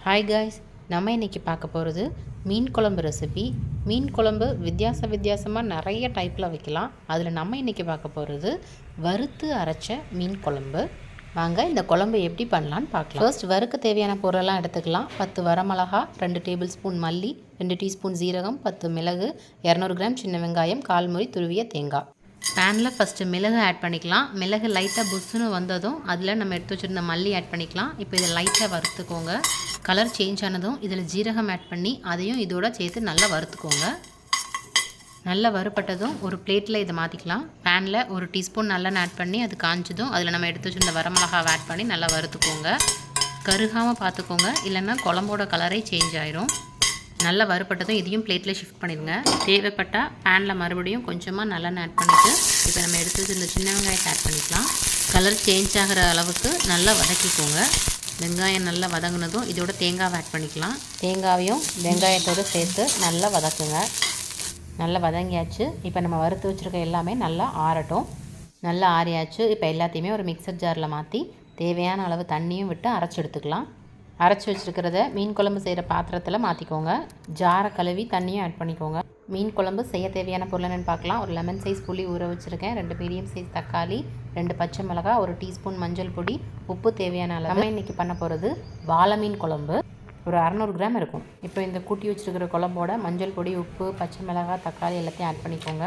Hi guys, நம்ம இன்றைக்கி பார்க்க போகிறது மீன் குழம்பு ரெசிபி. மீன் குழம்பு வித்தியாசமாக நிறைய டைப்பில் வைக்கலாம். அதில் நம்ம இன்றைக்கி பார்க்க போகிறது வறுத்து அரைச்ச மீன் குழம்பு. வாங்க இந்த குழம்பு எப்படி பண்ணலான்னு பார்க்கலாம். ஃபர்ஸ்ட் வறுக்க தேவையான பொருளெல்லாம் எடுத்துக்கலாம். 10 வரமிளகா, 2 டேபிள் ஸ்பூன் மல்லி, 2 டீஸ்பூன் ஜீரகம், 10 மிளகு, 200 கிராம் சின்ன வெங்காயம், 1/4 மூடி துருவிய தேங்காய். பேனில் ஃபஸ்ட்டு மிளகு ஆட் பண்ணிக்கலாம். மிளகு லைட்டாக புஷ்ஷுன்னு வந்ததும் அதில் நம்ம எடுத்து வச்சுருந்த மல்லி ஆட் பண்ணிக்கலாம். இப்போ இதை லைட்டாக வறுத்துக்கோங்க. கலர் சேஞ்ச் ஆனதும் இதில் ஜீரகம் ஆட் பண்ணி அதையும் இதோட சேர்த்து நல்லா வறுத்துக்கோங்க. நல்லா வறுப்பட்டதும் ஒரு பிளேட்டில் இதை மாற்றிக்கலாம். பேனில் 1 டீஸ்பூன் நல்லெண்ணெய் ஆட் பண்ணி அது காய்ச்சதும் அதில் நம்ம எடுத்து வச்சுருந்த வரமிளகாவை ஆட் பண்ணி நல்லா வறுத்துக்கோங்க. கருகாமல் பார்த்துக்கோங்க, இல்லைன்னா குழம்போட கலரே சேஞ்ச் ஆயிரும். நல்லா வறுப்பட்டதும் இதையும் பிளேட்டில் ஷிஃப்ட் பண்ணிடுங்க. தேவைப்பட்டால் பேனில் மறுபடியும் கொஞ்சமாக நல்லெண்ணெய் ஆட் பண்ணிவிட்டு இப்போ நம்ம எடுத்து வச்சுருந்த சின்ன வெங்காயத்தை ஆட் பண்ணிக்கலாம். கலர் சேஞ்ச் ஆகிற அளவுக்கு நல்லா வதக்கிக்கோங்க. வெங்காயம் நல்லா வதங்கினதும் இதோட தேங்காவை ஆட் பண்ணிக்கலாம். தேங்காவையும் வெங்காயத்தோடு சேர்த்து நல்லா வதக்குங்க. நல்லா வதங்கியாச்சு. இப்போ நம்ம வறுத்து வச்சுருக்க எல்லாமே நல்லா ஆறட்டும். நல்லா ஆறியாச்சு. இப்போ எல்லாத்தையுமே ஒரு மிக்சர் ஜாரில் மாற்றி தேவையான அளவு தண்ணியும் விட்டு அரைச்சி எடுத்துக்கலாம். அரைச்சி வச்சுருக்கிறத மீன் குழம்பு செய்கிற பாத்திரத்தில் மாற்றிக்கோங்க. ஜாரை கழுவி தண்ணியும் ஆட் பண்ணிக்கோங்க. மீன் குழம்பு செய்ய தேவையான பொருள் என்னென்னு பார்க்கலாம். ஒரு லெமன் சைஸ் புளி ஊற வச்சுருக்கேன், 2 மீடியம் சைஸ் தக்காளி, 2 பச்சை மிளகாய், 1 டீஸ்பூன் மஞ்சள் பொடி, உப்பு தேவையான அளவு. நம்ம இன்றைக்கி பண்ண போகிறது வாழை மீன் குழம்பு. ஒரு 600 கிராம் இருக்கும். இப்போ இந்த கூட்டி வச்சுருக்கிற குழம்போட மஞ்சள் பொடி, உப்பு, பச்சை மிளகாய், தக்காளி எல்லாத்தையும் ஆட் பண்ணிக்கோங்க.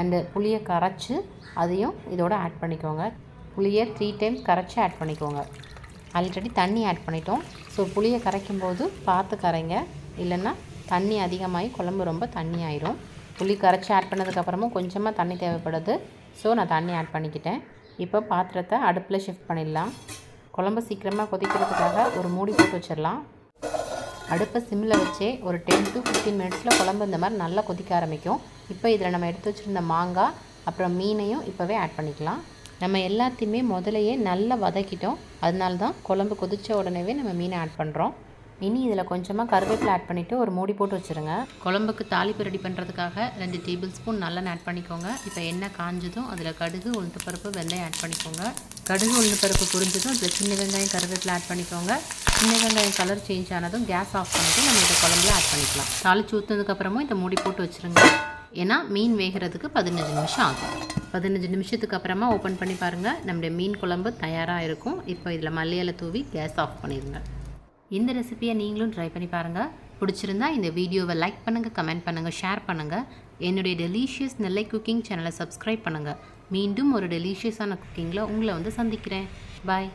அண்டு புளியை கரைச்சி அதையும் இதோட ஆட் பண்ணிக்கோங்க. புளியை 3 டைம்ஸ் கரைச்சி ஆட் பண்ணிக்கோங்க. ஆல்ரெடி தண்ணி ஆட் பண்ணிட்டோம். ஸோ புளியை கரைக்கும் போது பார்த்து கரைங்க, இல்லைன்னா தண்ணி அதிகமாகி குழம்பு ரொம்ப தண்ணி ஆயிரும். புளி கரைச்சி ஆட் பண்ணதுக்கப்புறமும் கொஞ்சமாக தண்ணி தேவைப்படுது. ஸோ நான் தண்ணி ஆட் பண்ணிக்கிட்டேன். இப்போ பாத்திரத்தை அடுப்பில் ஷிஃப்ட் பண்ணிடலாம். குழம்பு சீக்கிரமாக கொதிக்கிறதுக்காக ஒரு மூடி போட்டு வச்சிடலாம். அடுப்பை சிம்மில் வச்சே ஒரு 10 to 15 மினிட்ஸில் குழம்பு இந்த மாதிரி நல்லா கொதிக்க ஆரம்பிக்கும். இப்போ இதில் நம்ம எடுத்து வச்சுருந்த மாங்காய் அப்புறம் மீனையும் இப்போவே ஆட் பண்ணிக்கலாம். நம்ம எல்லாத்தையுமே முதலையே நல்லா வதக்கிட்டோம். அதனால தான் குழம்பு கொதித்த உடனேவே நம்ம மீனை ஆட் பண்ணுறோம். இனி இதில் கொஞ்சமாக கருவேப்பிலை ஆட் பண்ணிவிட்டு ஒரு மூடி போட்டு வச்சுருங்க. குழம்புக்கு தாளிப்பு ரெடி பண்ணுறதுக்காக 2 டேபிள் ஸ்பூன் நல்லெண்ணெய் ஆட் பண்ணிக்கோங்க. இப்போ எண்ணெய் காஞ்சதும் அதில் கடுகு, உளுந்தப்பருப்பு, வெந்தயம் ஆட் பண்ணிக்கோங்க. கடுகு, உளுந்தப்பருப்பு புரிஞ்சதும் அதில் சின்ன வெங்காயம், கருவேப்பிலை ஆட் பண்ணிக்கோங்க. சின்ன வெங்காயம் கலர் சேஞ்ச் ஆனதும் கேஸ் ஆஃப் பண்ணிவிட்டு நம்ம இதை குழம்புல ஆட் பண்ணிக்கலாம். தாளிச்சு ஊற்றுனதுக்கப்புறமும் இதை மூடி போட்டு வச்சுருங்க. ஏன்னா மீன் வேகிறதுக்கு 15 நிமிஷம் ஆகும். 15 நிமிஷத்துக்கு அப்புறமா ஓப்பன் பண்ணி பாருங்கள், நம்முடைய மீன் குழம்பு தயாராக இருக்கும். இப்போ இதில் மல்லி இலை தூவி கேஸ் ஆஃப் பண்ணிடுங்க. இந்த ரெசிபியை நீங்களும் ட்ரை பண்ணி பாருங்கள். பிடிச்சிருந்தா இந்த வீடியோவை லைக் பண்ணுங்கள், கமெண்ட் பண்ணுங்கள், ஷேர் பண்ணுங்கள். என்னுடைய டெலிஷியஸ் நெல்லை குக்கிங் சேனலை சப்ஸ்கிரைப் பண்ணுங்கள். மீண்டும் ஒரு டெலிஷியஸான குக்கிங்கில் உங்களை வந்து சந்திக்கிறேன். பாய்.